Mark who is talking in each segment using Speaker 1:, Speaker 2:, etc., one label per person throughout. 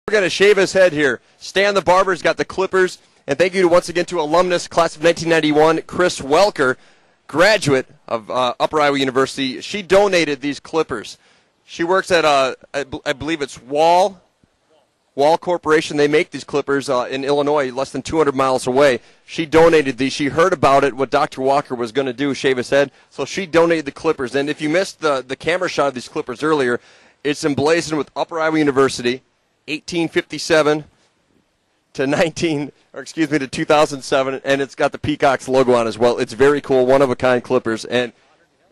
Speaker 1: We're going to shave his head here. Stan the Barber's got the clippers. And thank you once again to alumnus, class of 1991, Chris Welker, graduate of Upper Iowa University. She donated these clippers. She works at, I believe it's Wall Corporation. They make these clippers in Illinois, less than 200 miles away. She donated these. She heard about it, what Dr. Walker was going to do, shave his head. So she donated the clippers. And if you missed the camera shot of these clippers earlier, it's emblazoned with Upper Iowa University, 1857 to 2007, and it's got the Peacocks logo on as well. It's very cool, one-of-a-kind clippers. And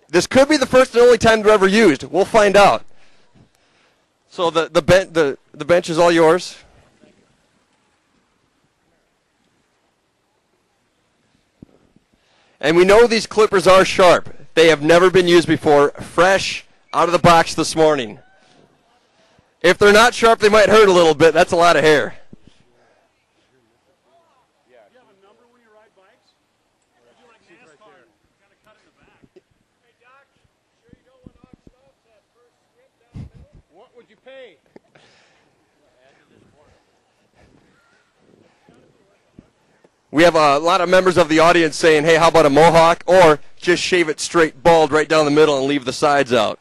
Speaker 1: this could be the first and only time they're ever used. We'll find out. So the bench is all yours. And we know these clippers are sharp. They have never been used before, fresh out of the box this morning. If they're not sharp, they might hurt a little bit. That's a lot of hair.
Speaker 2: Do you have a number when you ride bikes? Would you like NASCAR? Got a cut in the back. Hey, Doc, sure you don't want to knock off that first strip down the middle? What would you pay?
Speaker 1: We have a lot of members of the audience saying, hey, how about a mohawk? Or just shave it straight bald right down the middle and leave the sides out.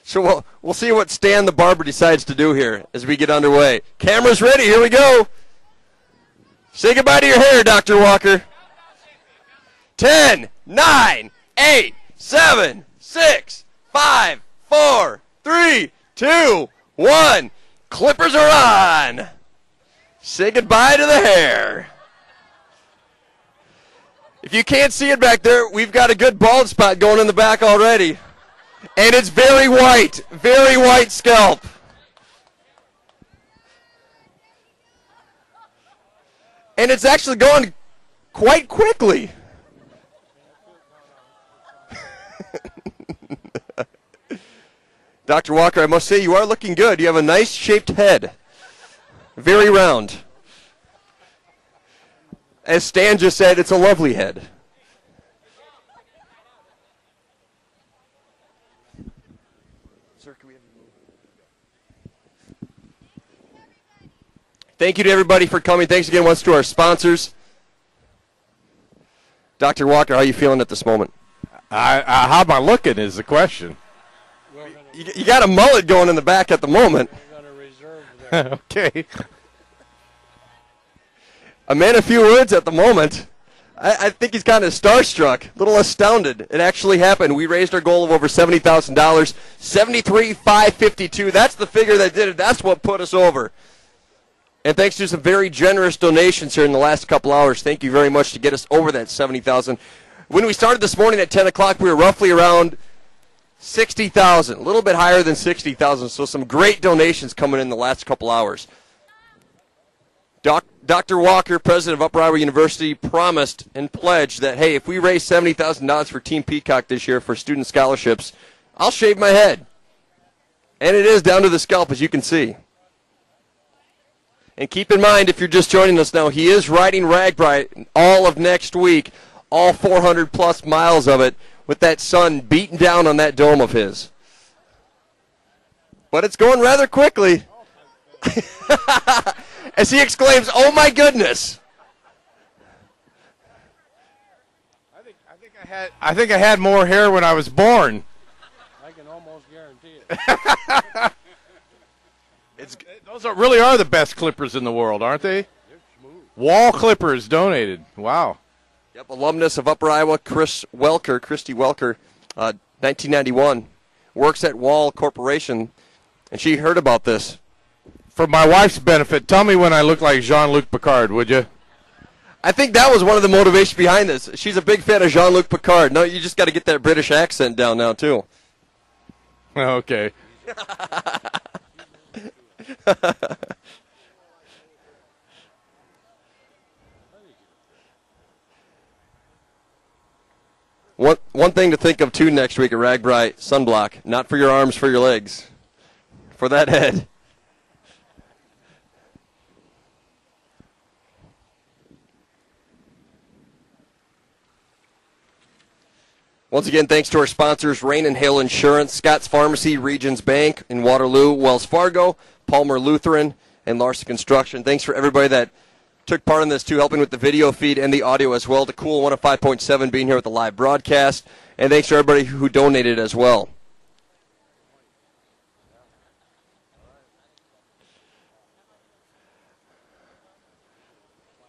Speaker 1: So we'll see what Stan the Barber decides to do here as we get underway. Camera's ready. Here we go. Say goodbye to your hair, Dr. Walker. 10, 9, 8, 7, 6, 5, 4, 3, 2, 1. Clippers are on. Say goodbye to the hair. If you can't see it back there, we've got a good bald spot going in the back already. And it's very white scalp. And it's actually going quite quickly. Dr. Walker, I must say you are looking good. You have a nice shaped head. Very round. As Stan just said, it's a lovely head. Thank you to everybody for coming. Thanks again once to our sponsors. Dr. Walker, how are you feeling at this moment?
Speaker 3: How am I looking is the question.
Speaker 1: You got a mullet going in the back at the moment.
Speaker 2: We're going to reserve there.
Speaker 3: Okay.
Speaker 1: A man of few words at the moment. I think he's kind of starstruck, a little astounded. It actually happened. We raised our goal of over $70,000. $73,552. That's the figure that did it. That's what put us over. And thanks to some very generous donations here in the last couple hours, thank you very much to get us over that $70,000. When we started this morning at 10 o'clock, we were roughly around $60,000, a little bit higher than $60,000. So some great donations coming in the last couple hours. Dr. Walker, president of Upper Iowa University, promised and pledged that, hey, if we raise $70,000 for Team Peacock this year for student scholarships, I'll shave my head. And it is down to the scalp, as you can see. And keep in mind, if you're just joining us now, he is riding RAGBRAI all of next week, all 400-plus miles of it, with that sun beating down on that dome of his. But it's going rather quickly. As he exclaims, oh, my goodness.
Speaker 3: I think I had more hair when I was born.
Speaker 2: I can almost guarantee it.
Speaker 3: Those really are the best clippers in the world, aren't they? Wall Clippers donated. Wow.
Speaker 1: Yep, alumnus of Upper Iowa, Christy Welker, 1991, works at Wall Corporation, and she heard about this.
Speaker 3: For my wife's benefit, tell me when I look like Jean-Luc Picard, would you?
Speaker 1: I think that was one of the motivations behind this. She's a big fan of Jean-Luc Picard. No, you just got to get that British accent down now, too.
Speaker 3: Okay.
Speaker 1: One thing to think of, too, next week at RAGBRAI, sunblock. Not for your arms, for your legs. For that head. Once again, thanks to our sponsors, Rain and Hail Insurance, Scott's Pharmacy, Regions Bank in Waterloo, Wells Fargo, Palmer Lutheran, and Larson Construction. Thanks for everybody that took part in this too, helping with the video feed and the audio as well. To Cool 105.7 being here with the live broadcast. And thanks to everybody who donated as well.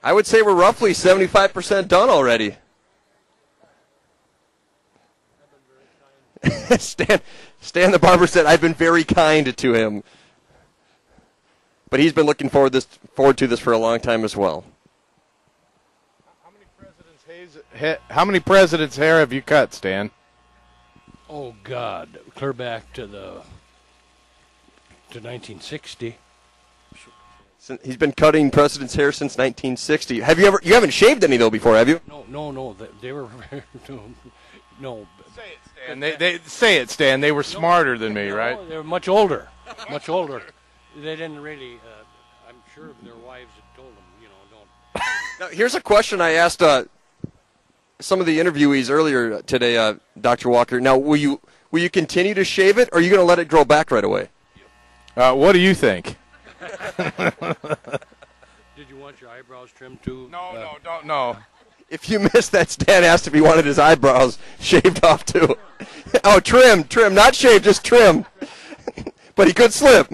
Speaker 1: I would say we're roughly 75% done already. Stan the barber said, I've been very kind to him. But he's been looking forward to this for a long time as well.
Speaker 3: How many presidents' hair have you cut, Stan?
Speaker 4: Oh, God. Clear back to 1960.
Speaker 2: He's been cutting president's hair since 1960. Have you ever? You haven't shaved any though before, have you?
Speaker 4: No. They were no.
Speaker 3: Say it, Stan. They say it, Stan. They were smarter than me, right?
Speaker 4: They were much older. Much older. They didn't really. I'm sure their wives had told them, don't.
Speaker 1: Now, here's a question I asked some of the interviewees earlier today, Dr. Walker. Now, will you continue to shave it, or are you going to let it grow back right away?
Speaker 3: What do you think?
Speaker 4: Did you want your eyebrows trimmed too?
Speaker 3: No.
Speaker 1: If you missed that, Stan asked if he wanted his eyebrows shaved off too. Oh, trim, not shaved, just trim. But he could slip.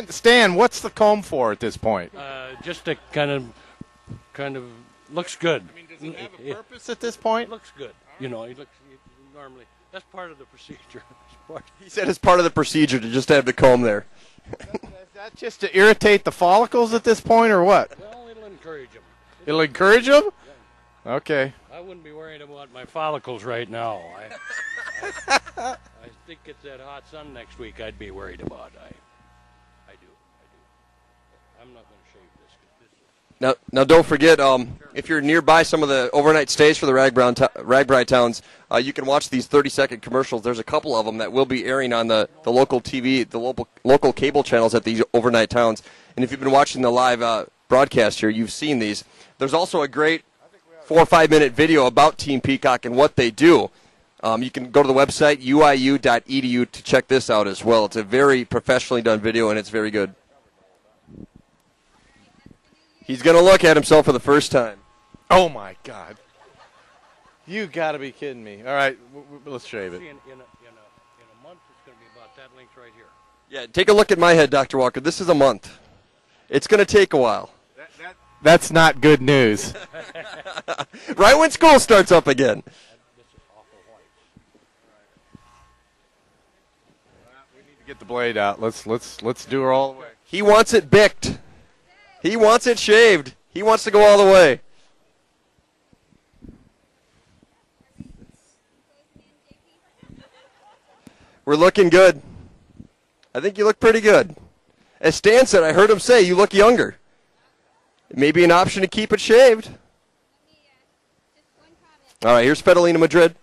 Speaker 3: Stan, what's the comb for at this point?
Speaker 4: Just to kind of looks good.
Speaker 3: I mean, does it have a purpose at this point?
Speaker 4: It looks good. He looks normally. That's part of the procedure.
Speaker 1: He said it's part of the procedure to just have the comb there.
Speaker 3: Is that just to irritate the follicles at this point, or what?
Speaker 4: Well, it'll encourage them.
Speaker 3: It'll encourage them?
Speaker 4: Yeah.
Speaker 3: Okay.
Speaker 4: I wouldn't be worried about my follicles right now. I think it's that hot sun next week I'd be worried about. I do. I'm not going to shave this.
Speaker 1: Now, don't forget, if you're nearby some of the overnight stays for the RAGBRAI towns, you can watch these 30-second commercials. There's a couple of them that will be airing on the local TV, the local cable channels at these overnight towns. And if you've been watching the live broadcast here, you've seen these. There's also a great 4 or 5 minute video about Team Peacock and what they do. You can go to the website, uiu.edu, to check this out as well. It's a very professionally done video, and it's very good. He's going to look at himself for the first time.
Speaker 3: Oh, my God. You got to be kidding me. All right, let's shave it.
Speaker 4: See, in a month, it's going to be about that length right here.
Speaker 1: Yeah, take a look at my head, Dr. Walker. This is a month. It's going to take a while.
Speaker 3: That's not good news.
Speaker 1: Right when school starts up again.
Speaker 4: This is awful white.
Speaker 3: We need to get the blade out. Let's do her all the way.
Speaker 1: He wants it bicked. He wants it shaved. He wants to go all the way. We're looking good. I think you look pretty good. As Stan said, I heard him say you look younger. It may be an option to keep it shaved. All right, here's Fedalina Madrid.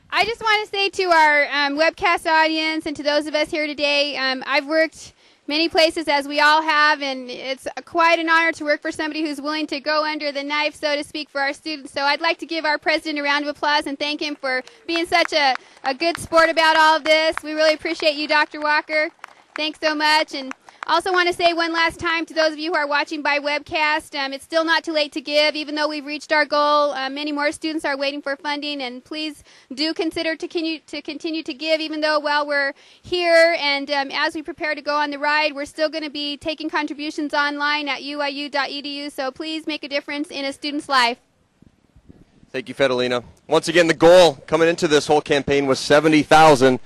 Speaker 5: I just want to say to our webcast audience and to those of us here today, I've worked many places, as we all have, and it's quite an honor to work for somebody who's willing to go under the knife, so to speak, for our students. So I'd like to give our president a round of applause and thank him for being such a good sport about all of this. We really appreciate you, Dr. Walker. Thanks so much. And also want to say one last time to those of you who are watching by webcast, it's still not too late to give. Even though we've reached our goal, many more students are waiting for funding, and please do consider to continue to give, even though while we're here and as we prepare to go on the ride, we're still going to be taking contributions online at uiu.edu, so please make a difference in a student's life.
Speaker 1: Thank you, Fedalina. Once again, the goal coming into this whole campaign was $70,000.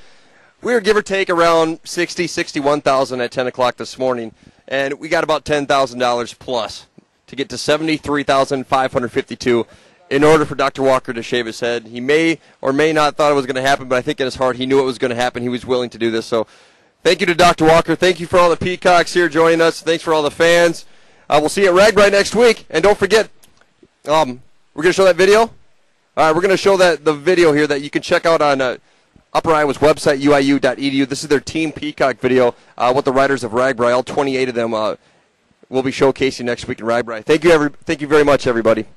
Speaker 1: We were give or take around $61,000 at 10 o'clock this morning, and we got about $10,000 plus to get to $73,552 in order for Dr. Walker to shave his head. He may or may not thought it was going to happen, but I think in his heart he knew it was going to happen. He was willing to do this. So thank you to Dr. Walker. Thank you for all the Peacocks here joining us. Thanks for all the fans. We'll see you at RAGBRAI next week. And don't forget, we're going to show that video. All right, we're going to show the video here that you can check out on Upper Iowa's website, uiu.edu. This is their Team Peacock video, what the riders of RAGBRAI, all 28 of them, will be showcasing next week in RAGBRAI. Thank you very much, everybody.